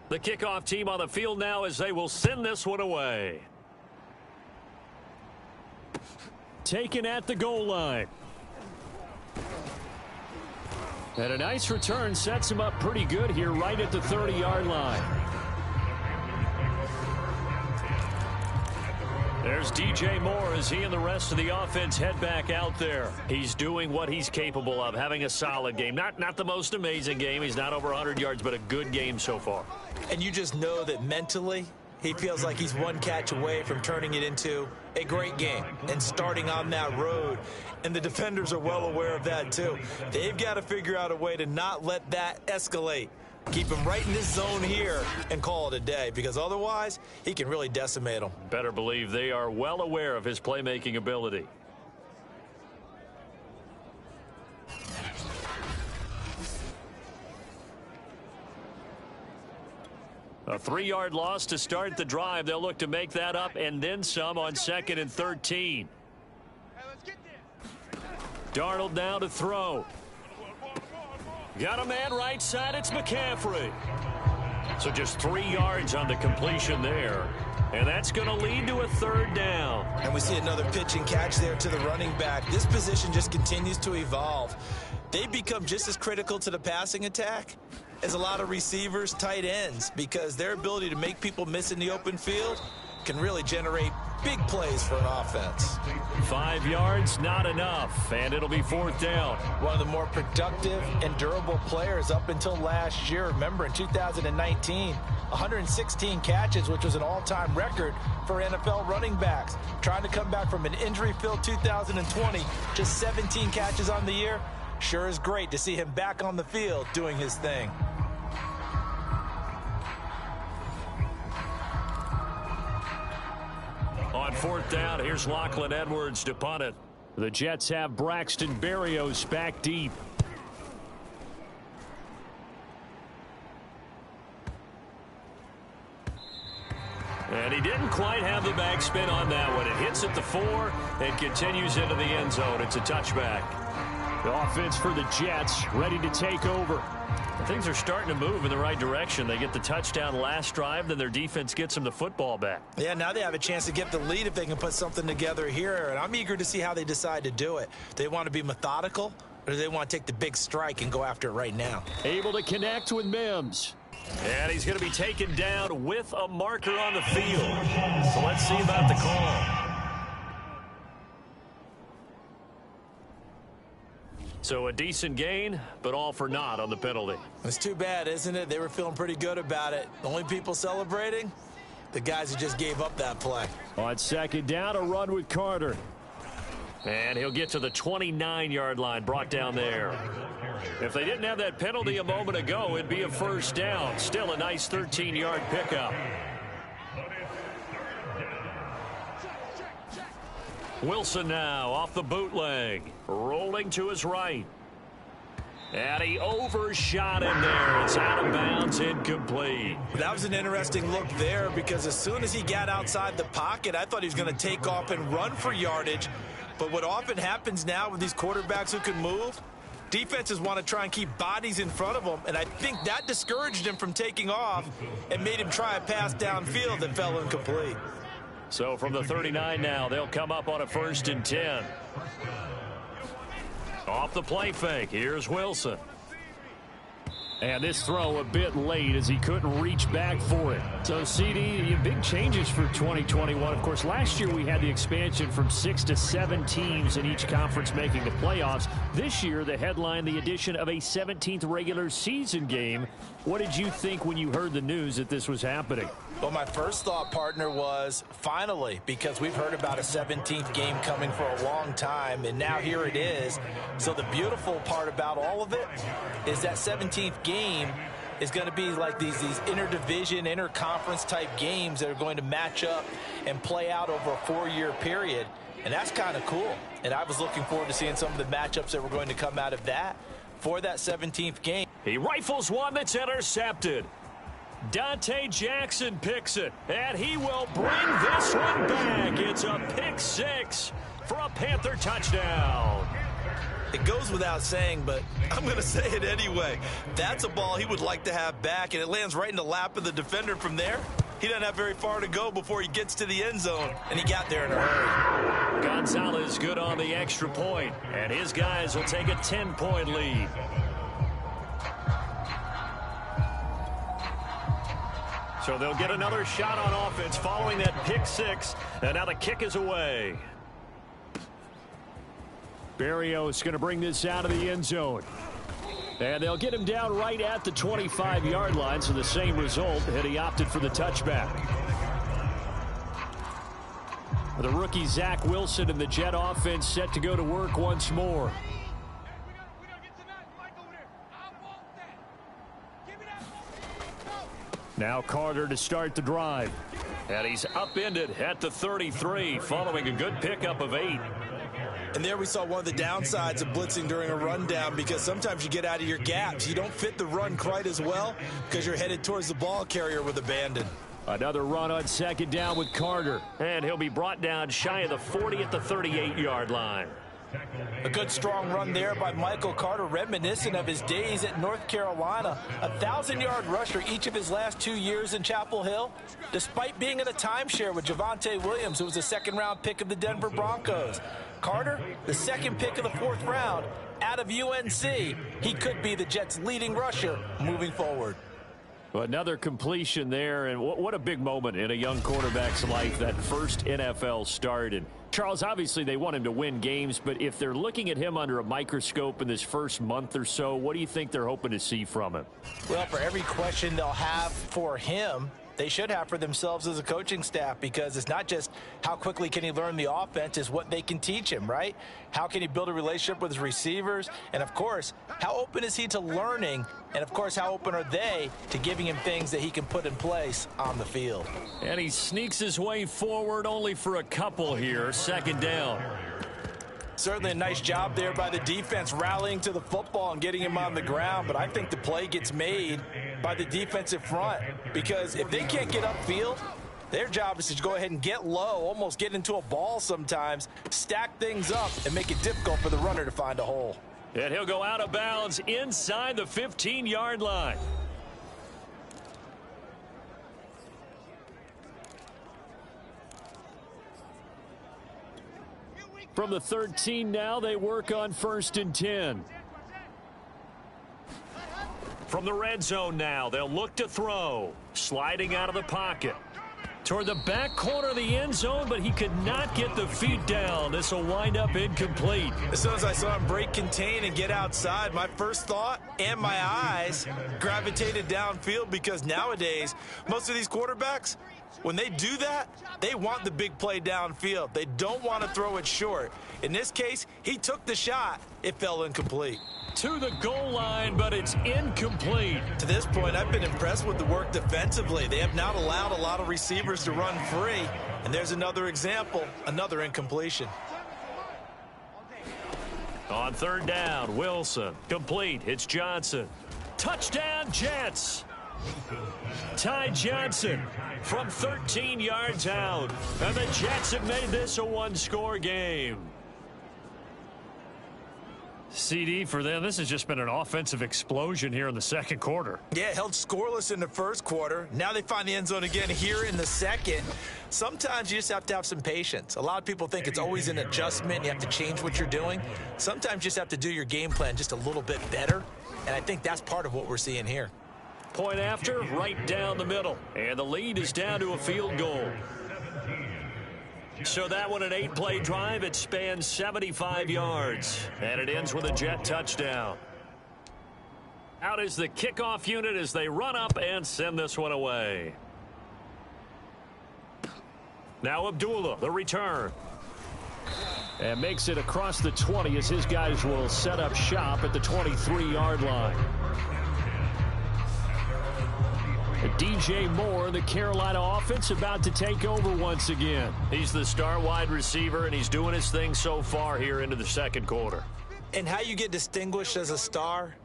The kickoff team on the field now as they will send this one away. Taken at the goal line. And a nice return sets him up pretty good here right at the 30-yard line. There's DJ Moore as he and the rest of the offense head back out there. He's doing what he's capable of, having a solid game. Not the most amazing game. He's not over 100 yards, but a good game so far. And you just know that mentally he feels like he's one catch away from turning it into a great game and starting on that road. And the defenders are well aware of that too. They've got to figure out a way to not let that escalate. Keep him right in this zone here and call it a day, because otherwise he can really decimate them. Better believe they are well aware of his playmaking ability. A 3-yard loss to start the drive. They'll look to make that up and then some on 2nd and 13. Darnold now to throw. Got a man right side. It's McCaffrey. So just 3 yards on the completion there. And that's going to lead to a 3rd down. And we see another pitch and catch there to the running back. This position just continues to evolve. They become just as critical to the passing attack as a lot of receivers, tight ends, because their ability to make people miss in the open field can really generate big plays for an offense. 5 yards, not enough, and it'll be 4th down. One of the more productive and durable players up until last year. Remember, in 2019, 116 catches, which was an all-time record for NFL running backs. Trying to come back from an injury-filled 2020, just 17 catches on the year. Sure is great to see him back on the field doing his thing. On 4th down, here's Lachlan Edwards to punt it. The Jets have Braxton Berrios back deep. And he didn't quite have the backspin on that one. It hits at the 4 and continues into the end zone. It's a touchback. The offense for the Jets ready to take over. Things are starting to move in the right direction. They get the touchdown last drive, then their defense gets them the football back. Yeah, now they have a chance to get the lead if they can put something together here, and I'm eager to see how they decide to do it. They want to be methodical, or do they want to take the big strike and go after it right now? Able to connect with Mims. And he's going to be taken down with a marker on the field. So let's see about the call. So a decent gain, but all for naught on the penalty. It's too bad, isn't it? They were feeling pretty good about it. The only people celebrating, the guys who just gave up that play. On 2nd down, a run with Carter. And he'll get to the 29-yard line, brought down there. If they didn't have that penalty a moment ago, it'd be a 1st down. Still a nice 13-yard pickup. Wilson now off the bootleg, rolling to his right. And he overshot him there. It's out of bounds, incomplete. That was an interesting look there, because as soon as he got outside the pocket, I thought he was going to take off and run for yardage. But what often happens now with these quarterbacks who can move, defenses want to try and keep bodies in front of them, and I think that discouraged him from taking off and made him try a pass downfield that fell incomplete. So from the 39 now, they'll come up on a 1st and 10. Off the play fake, here's Wilson. And this throw a bit late as he couldn't reach back for it. So, CD, big changes for 2021. Of course, last year we had the expansion from 6 to 7 teams in each conference making the playoffs. This year, the headline, the addition of a 17th regular season game. What did you think when you heard the news that this was happening? Well, my first thought, partner, was finally, because we've heard about a 17th game coming for a long time, and now here it is. So the beautiful part about all of it is that 17th game is going to be like these interdivision, interconference type games that are going to match up and play out over a 4-year period. And that's kind of cool. And I was looking forward to seeing some of the matchups that were going to come out of that for that 17th game. He rifles one that's intercepted. Dante Jackson picks it, and he will bring this one back. It's a pick 6 for a Panther touchdown. It goes without saying, but I'm going to say it anyway. That's a ball he would like to have back, and it lands right in the lap of the defender from there. He doesn't have very far to go before he gets to the end zone, and he got there in a hurry. Gonzalez good on the extra point, and his guys will take a 10-point lead. So they'll get another shot on offense following that pick six, and now the kick is away. Berrios going to bring this out of the end zone. And they'll get him down right at the 25-yard line, so the same result, and he opted for the touchback. The rookie Zach Wilson and the Jet offense set to go to work once more. Now Carter to start the drive. And he's upended at the 33 following a good pickup of 8. And there we saw one of the downsides of blitzing during a rundown, because sometimes you get out of your gaps. You don't fit the run quite as well because you're headed towards the ball carrier with abandon. Another run on second down with Carter. And he'll be brought down shy of the 40 at the 38-yard line. A good strong run there by Michael Carter, reminiscent of his days at North Carolina. A 1,000-yard rusher each of his last 2 years in Chapel Hill, despite being in a timeshare with Javonte Williams, who was a second-round pick of the Denver Broncos. Carter, the second pick of the 4th round out of UNC. He could be the Jets' leading rusher moving forward. Another completion there, and what a big moment in a young quarterback's life, that first NFL start. And Charles, obviously they want him to win games, but if they're looking at him under a microscope in this first month or so, what do you think they're hoping to see from him? Well, for every question they'll have for him, they should have for themselves as a coaching staff, because it's not just how quickly can he learn the offense, it's what they can teach him, right? How can he build a relationship with his receivers? And, of course, how open is he to learning? And, of course, how open are they to giving him things that he can put in place on the field? And he sneaks his way forward only for a couple here. Second down. Certainly a nice job there by the defense, rallying to the football and getting him on the ground. But I think the play gets made by the defensive front, because if they can't get upfield, their job is to go ahead and get low, almost get into a ball sometimes, stack things up, and make it difficult for the runner to find a hole. And he'll go out of bounds inside the 15-yard line. From the 13 now, they work on 1st and 10. From the red zone now, they'll look to throw. Sliding out of the pocket. Toward the back corner of the end zone, but he could not get the feet down. This will wind up incomplete. As soon as I saw him break contain and get outside, my first thought and my eyes gravitated downfield, because nowadays, most of these quarterbacks, when they do that, they want the big play downfield. They don't want to throw it short. In this case, he took the shot. It fell incomplete. To the goal line, but it's incomplete. To this point, I've been impressed with the work defensively. They have not allowed a lot of receivers to run free. And there's another example, another incompletion. On 3rd down, Wilson. Complete. It's Johnson. Touchdown, Jets. Ty Johnson from 13 yards out. And the Jets have made this a one-score game. CD, for them, this has just been an offensive explosion here in the second quarter. Yeah, held scoreless in the first quarter. Now they find the end zone again here in the second. Sometimes you just have to have some patience. A lot of people think it's always an adjustment. You have to change what you're doing. Sometimes you just have to do your game plan just a little bit better. And I think that's part of what we're seeing here. Point after, right down the middle. And the lead is down to a field goal. So that one, an 8-play drive. It spans 75 yards. And it ends with a Jet touchdown. Out is the kickoff unit as they run up and send this one away. Now Abdullah, the return. And makes it across the 20 as his guys will set up shop at the 23-yard line. DJ Moore, the Carolina offense, about to take over once again. He's the star wide receiver, and he's doing his thing so far here into the second quarter. And how you get distinguished as a star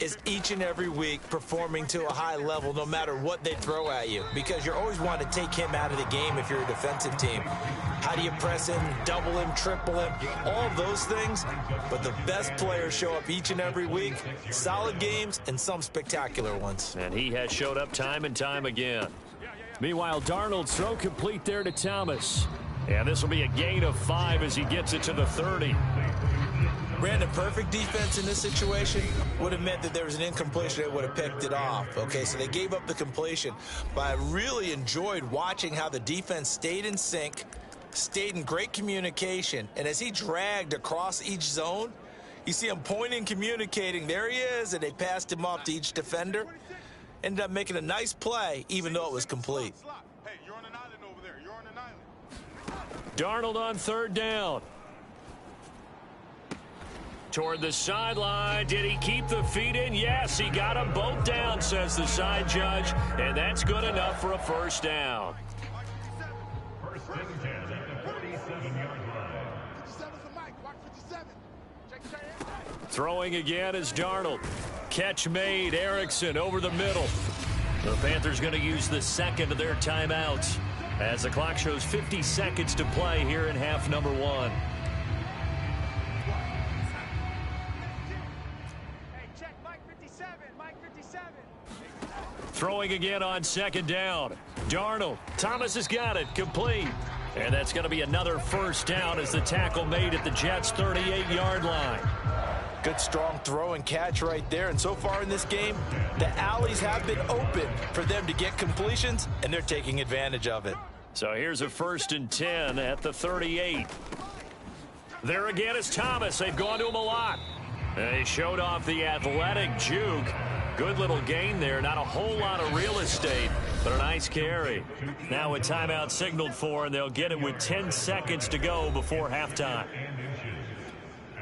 is each and every week performing to a high level no matter what they throw at you, because you're always wanting to take him out of the game if you're a defensive team. How do you press him, double him, triple him, all of those things? But the best players show up each and every week, solid games and some spectacular ones. And he has showed up time and time again. Meanwhile, Darnold's throw complete there to Thomas. And this will be a gain of 5 as he gets it to the 30. Brandon, perfect defense in this situation would have meant that there was an incompletion. They would have picked it off. Okay, so they gave up the completion. But I really enjoyed watching how the defense stayed in sync, stayed in great communication. And as he dragged across each zone, you see him pointing, communicating. There he is, and they passed him off to each defender. Ended up making a nice play, even though it was complete. Hey, you're on an island over there. You're on an island. Darnold on third down. Toward the sideline. Did he keep the feet in? Yes, he got them both down, says the side judge. And that's good enough for a first down. First and 10 at the 47-yard line. 57's the mic. Mark 57. Check. Throwing again is Darnold. Catch made. Erickson over the middle. The Panthers going to use the second of their timeouts as the clock shows 50 seconds to play here in half number 1. Throwing again on second down. Darnold. Thomas has got it. Complete. And that's going to be another first down as the tackle made at the Jets' 38-yard line. Good, strong throw and catch right there. And so far in this game, the alleys have been open for them to get completions, and they're taking advantage of it. So here's a first and 10 at the 38. There again is Thomas. They've gone to him a lot. They showed off the athletic juke. Good little gain there. Not a whole lot of real estate, but a nice carry. Now a timeout signaled for, and they'll get it with 10 seconds to go before halftime.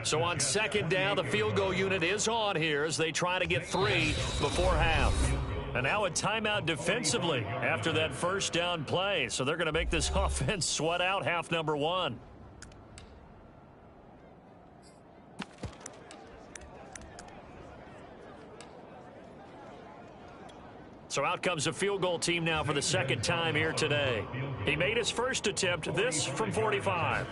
So on second down, the field goal unit is on here as they try to get 3 before half. And now a timeout defensively after that first down play. So they're going to make this offense sweat out half number 1. So out comes a field goal team now for the second time here today. He made his first attempt, this from 45.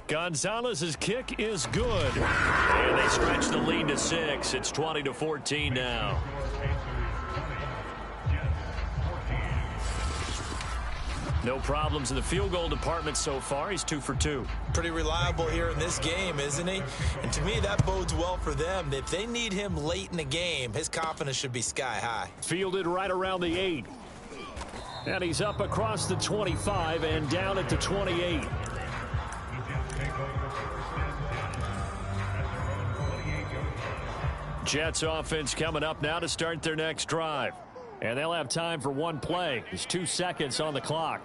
Gonzalez's kick is good. And they stretch the lead to 6. It's 20-14 now. No problems in the field goal department so far. He's 2 for 2. Pretty reliable here in this game, isn't he? And to me, that bodes well for them. If they need him late in the game, his confidence should be sky high. Fielded right around the 8. And he's up across the 25 and down at the 28. Jets offense coming up now to start their next drive. And they'll have time for one play. There's 2 seconds on the clock.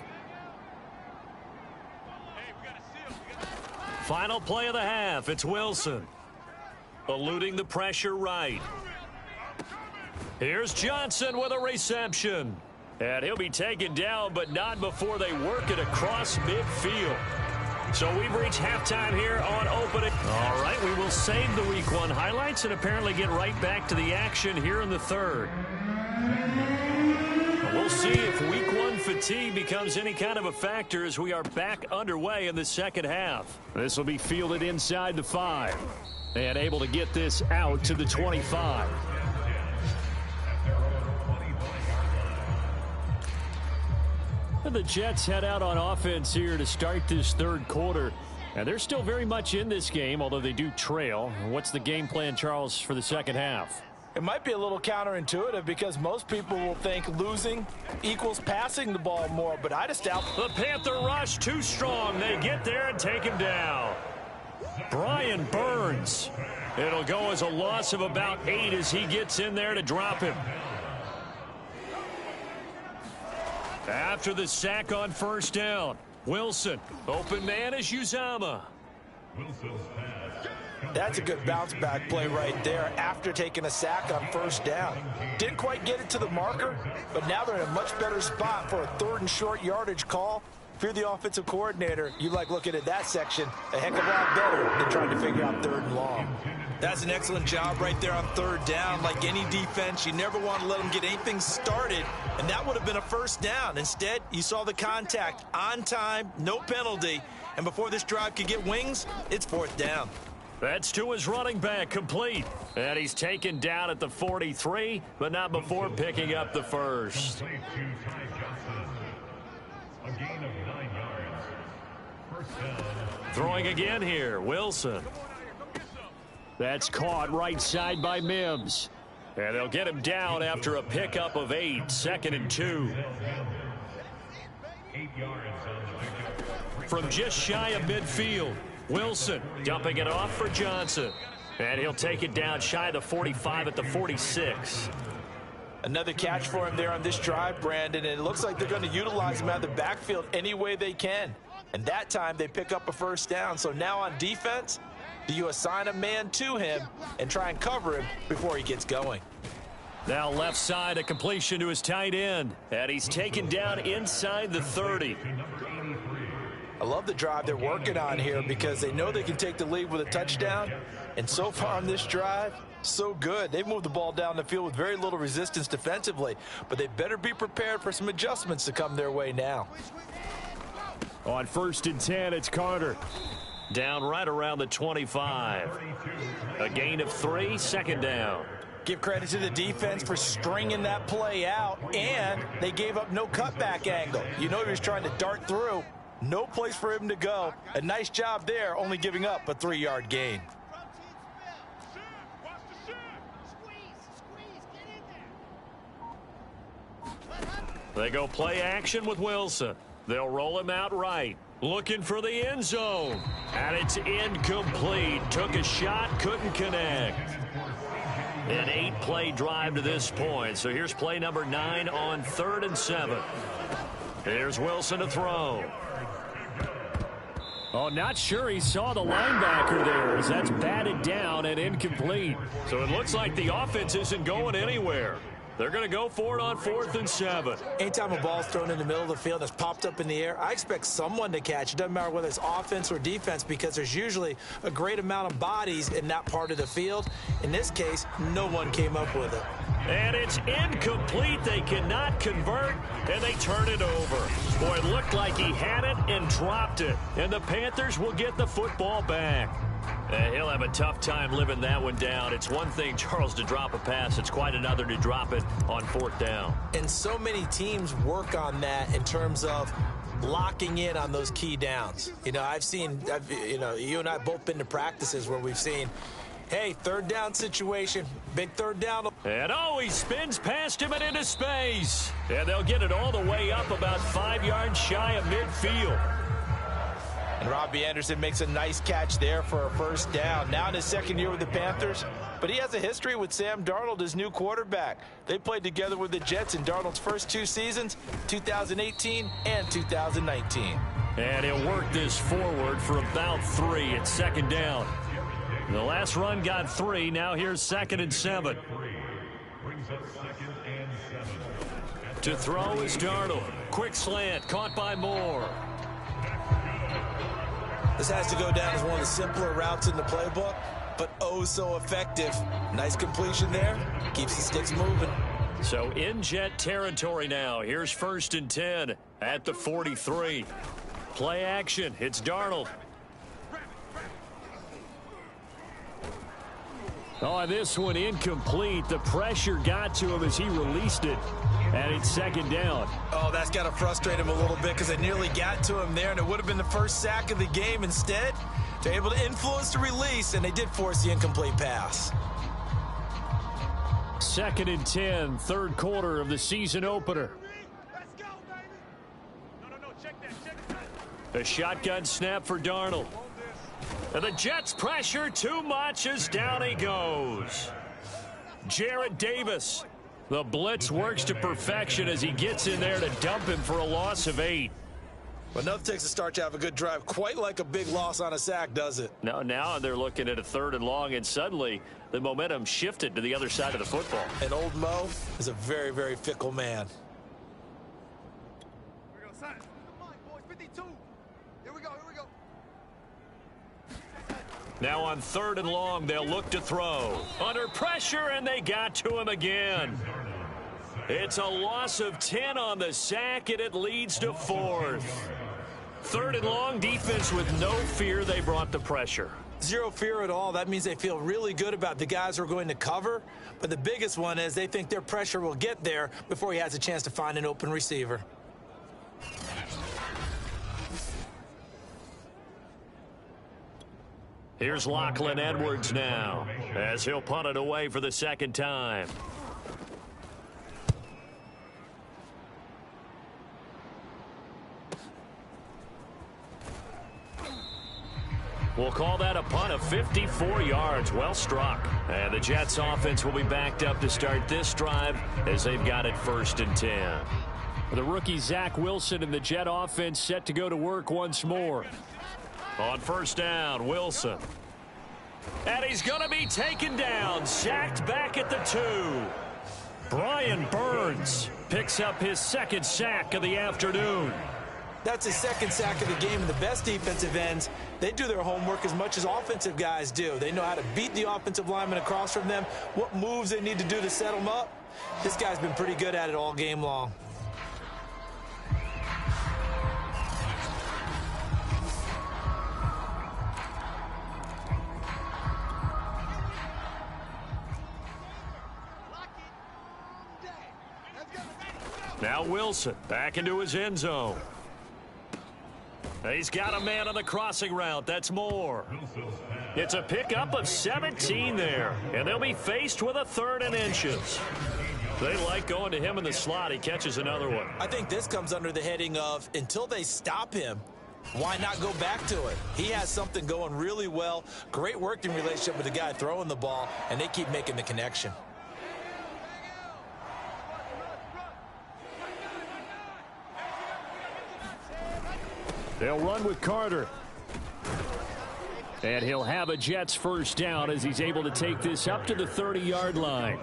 Final play of the half. It's Wilson. Eluding the pressure right. Here's Johnson with a reception. And he'll be taken down, but not before they work it across midfield. So we've reached halftime here on opening. All right, we will save the Week 1 highlights and apparently get right back to the action here in the third. We'll see if Week 1 fatigue becomes any kind of a factor as we are back underway in the second half. This will be fielded inside the 5 and able to get this out to the 25. And the Jets head out on offense here to start this third quarter. And they're still very much in this game, although they do trail. What's the game plan, Charles, for the second half? It might be a little counterintuitive because most people will think losing equals passing the ball more, but I just doubt. The Panther rush too strong. They get there and take him down. Brian Burns. It'll go as a loss of about 8 as he gets in there to drop him. After the sack on first down, Wilson. Open man is Uzomah. That's a good bounce back play right there after taking a sack on first down. Didn't quite get it to the marker, but now they're in a much better spot for a 3rd and short yardage call. If you're the offensive coordinator, you like looking at that section a heck of a lot better than trying to figure out 3rd and long. That's an excellent job right there on third down. Like any defense, you never want to let them get anything started, and that would have been a first down. Instead, you saw the contact on time, no penalty, and before this drive could get wings, it's fourth down. That's to his running back, complete. And he's taken down at the 43, but not before picking up the first. A gain of 9 yards. First down. Throwing again here, Wilson. That's caught right side by Mims. And they'll get him down after a pickup of 8, 2nd and 2. 8 yards on the pickup. From just shy of midfield, Wilson dumping it off for Johnson. And he'll take it down shy of the 45 at the 46. Another catch for him there on this drive, Brandon, and it looks like they're going to utilize him out of the backfield any way they can. And that time they pick up a first down. So now on defense, do you assign a man to him and try and cover him before he gets going? Now left side, a completion to his tight end. And he's taken down inside the 30. I love the drive they're working on here because they know they can take the lead with a touchdown. And so far on this drive, so good. They've moved the ball down the field with very little resistance defensively, but they better be prepared for some adjustments to come their way now. On 1st and 10, it's Carter. Down right around the 25. A gain of 3, 2nd down. Give credit to the defense for stringing that play out, and they gave up no cutback angle. You know he was trying to dart through. No place for him to go. A nice job there, only giving up a 3-yard gain. They go play action with Wilson. They'll roll him out right. Looking for the end zone. And it's incomplete. Took a shot, couldn't connect. An 8-play drive to this point. So here's play number 9 on 3rd and 7. Here's Wilson to throw. Oh, not sure he saw the linebacker there as that's batted down and incomplete. So it looks like the offense isn't going anywhere. They're going to go for it on 4th and 7. Anytime a ball's thrown in the middle of the field that's popped up in the air, I expect someone to catch it. Doesn't matter whether it's offense or defense because there's usually a great amount of bodies in that part of the field. In this case, no one came up with it. And it's incomplete. They cannot convert, and they turn it over. Boy, it looked like he had it and dropped it. And the Panthers will get the football back. He'll have a tough time living that one down. It's one thing, Charles, to drop a pass. It's quite another to drop it on 4th down. And so many teams work on that in terms of locking in on those key downs. You know, you and I both been to practices where we've seen, hey, 3rd down situation, big 3rd down. And he spins past him and into space. And they'll get it all the way up about 5 yards shy of midfield. And Robbie Anderson makes a nice catch there for a first down. Now in his 2nd year with the Panthers, but he has a history with Sam Darnold, his new quarterback. They played together with the Jets in Darnold's first 2 seasons, 2018 and 2019. And he'll work this forward for about 3 at 2nd down. The last run got 3. Now here's 2nd and 7. To throw is Darnold. Quick slant, caught by Moore. This has to go down as one of the simpler routes in the playbook, but oh so effective. Nice completion there. Keeps the sticks moving. So in Jet territory now. Here's 1st and 10 at the 43. Play action. It's Darnold. Oh, this one incomplete. The pressure got to him as he released it. And it's 2nd down. Oh, that's got to frustrate him a little bit because they nearly got to him there, and it would have been the first sack of the game. Instead, they're able to influence the release, and they did force the incomplete pass. 2nd and 10, 3rd quarter of the season opener. Let's go, baby. No, check that. A shotgun snap for Darnold. And the Jets pressure too much as down he goes. Jarrad Davis. The blitz works to perfection as he gets in there to dump him for a loss of 8. But nothing takes a start to have a good drive quite like a big loss on a sack, does it? No, now they're looking at a 3rd and long, and suddenly the momentum shifted to the other side of the football. And old Mo is a very, very fickle man. Here we go, son. Come on, boys. 52. Here we go. Now on 3rd and long, they'll look to throw. Under pressure, and they got to him again. It's a loss of 10 on the sack, and it leads to 4th. 3rd and long, defense with no fear. They brought the pressure. Zero fear at all. That means they feel really good about the guys who are going to cover. But the biggest one is they think their pressure will get there before he has a chance to find an open receiver. Here's Lachlan Edwards now, as he'll punt it away for the 2nd time. We'll call that a punt of 54 yards. Well struck. And the Jets offense will be backed up to start this drive as they've got it 1st and 10. The rookie Zach Wilson and the Jet offense set to go to work once more. On 1st down, Wilson. And he's going to be taken down, sacked back at the 2. Brian Burns picks up his 2nd sack of the afternoon. That's his 2nd sack of the game, and the best defensive ends, they do their homework as much as offensive guys do. They know how to beat the offensive lineman across from them, what moves they need to do to set them up. This guy's been pretty good at it all game long. Now Wilson back into his end zone. He's got a man on the crossing route. That's Moore. It's a pickup of 17 there, and they'll be faced with a 3rd and inches. They like going to him in the slot. He catches another one. I think this comes under the heading of until they stop him, why not go back to it? He has something going really well. Great working relationship with the guy throwing the ball, and they keep making the connection. They'll run with Carter. And he'll have a Jets 1st down as he's able to take this up to the 30-yard line.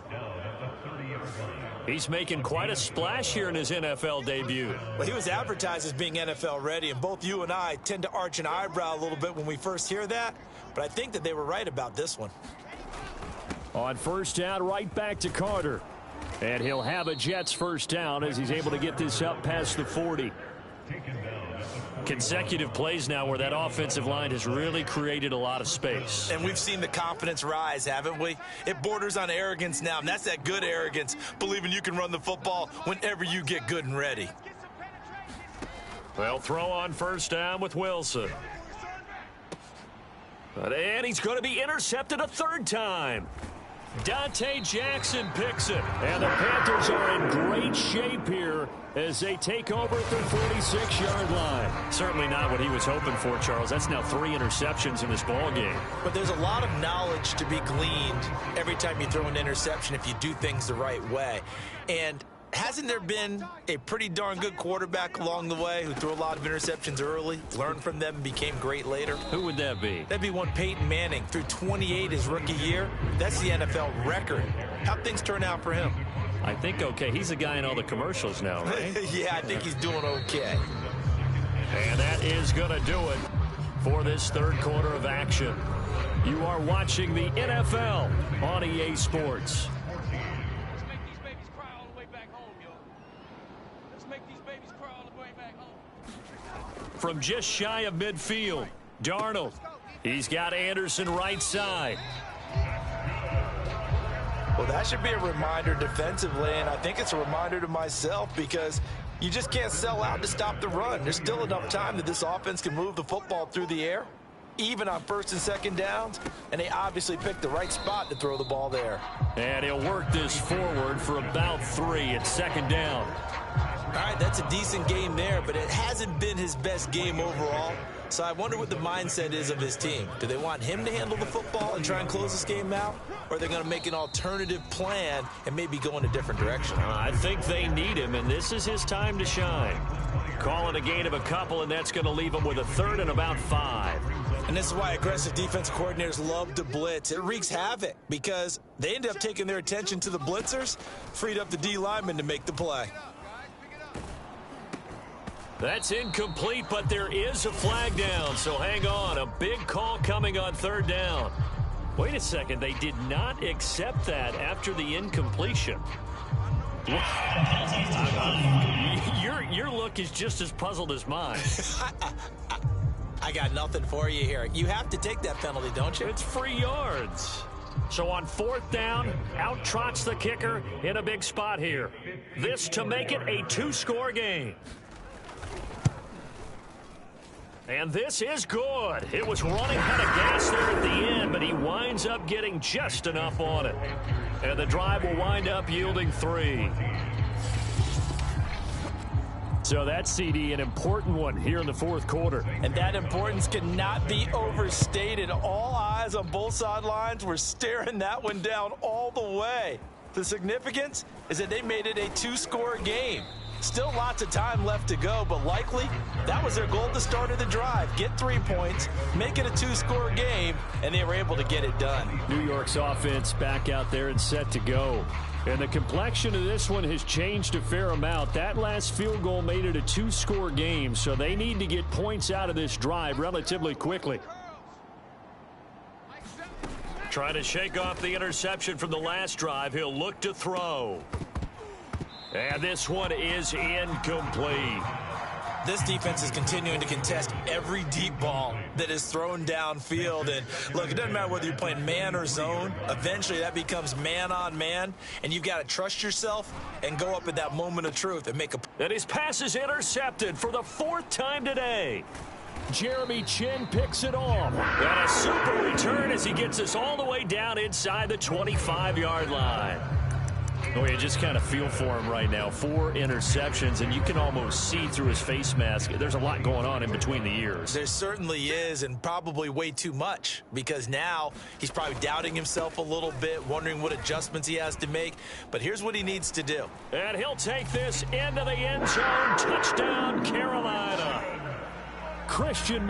He's making quite a splash here in his NFL debut. Well, he was advertised as being NFL ready, and both you and I tend to arch an eyebrow a little bit when we first hear that, but I think that they were right about this one. On 1st down, right back to Carter. And he'll have a Jets 1st down as he's able to get this up past the 40. Consecutive plays now where that offensive line has really created a lot of space. And we've seen the confidence rise, haven't we? It borders on arrogance now, and that's that good arrogance, believing you can run the football whenever you get good and ready. They'll throw on 1st down with Wilson. And he's going to be intercepted a 3rd time. Dante Jackson picks it. And the Panthers are in great shape here as they take over at the 46-yard line. Certainly not what he was hoping for, Charles. That's now 3 interceptions in this ball game. But there's a lot of knowledge to be gleaned every time you throw an interception if you do things the right way. And hasn't there been a pretty darn good quarterback along the way who threw a lot of interceptions early, learned from them, and became great later? Who would that be? That'd be one Peyton Manning. Threw 28 his rookie year. That's the NFL record. How'd things turn out for him? I think okay. He's the guy in all the commercials now, right? Yeah, I think he's doing okay. And that is going to do it for this 3rd quarter of action. You are watching the NFL on EA Sports. From just shy of midfield, Darnold. He's got Anderson right side. Well, that should be a reminder defensively, and I think it's a reminder to myself because you just can't sell out to stop the run. There's still enough time that this offense can move the football through the air, even on 1st and 2nd downs, and they obviously picked the right spot to throw the ball there. And he'll work this forward for about 3 at 2nd down. All right, that's a decent game there, but it hasn't been his best game overall. So I wonder what the mindset is of his team. Do they want him to handle the football and try and close this game out? Or are they going to make an alternative plan and maybe go in a different direction? I think they need him, and this is his time to shine. Calling a gain of a couple, and that's going to leave him with a 3rd and about 5. And this is why aggressive defensive coordinators love to blitz. It wreaks havoc because they end up taking their attention to the blitzers, freed up the D lineman to make the play. That's incomplete, but there is a flag down, so hang on. A big call coming on third down. Wait a second, they did not accept that after the incompletion. Your look is just as puzzled as mine. I got nothing for you here. You have to take that penalty, don't you? It's free yards. So on fourth down, out trots the kicker in a big spot here. This to make it a two-score game. And this is good. It was running kind of gas there at the end, but he winds up getting just enough on it. And the drive will wind up yielding 3. So that's, CD, an important one here in the fourth quarter. And that importance cannot be overstated. All eyes on both sidelines were staring that one down all the way. The significance is that they made it a two-score game. Still lots of time left to go, but likely that was their goal at the start of the drive. Get 3 points, make it a two-score game, and they were able to get it done. New York's offense back out there and set to go. And the complexion of this one has changed a fair amount. That last field goal made it a two-score game, so they need to get points out of this drive relatively quickly. Trying to shake off the interception from the last drive. He'll look to throw. And this one is incomplete. This defense is continuing to contest every deep ball that is thrown downfield. And look, it doesn't matter whether you're playing man or zone. Eventually that becomes man on man, and you've got to trust yourself and go up at that moment of truth and make a... And his pass is intercepted for the 4th time today. Jeremy Chinn picks it off. And a super return as he gets us all the way down inside the 25-yard line. Oh, you just kind of feel for him right now. 4 interceptions, and you can almost see through his face mask. There's a lot going on in between the ears. There certainly is, and probably way too much, because now he's probably doubting himself a little bit, wondering what adjustments he has to make. But here's what he needs to do. And he'll take this into the end zone. Touchdown, Carolina. Christian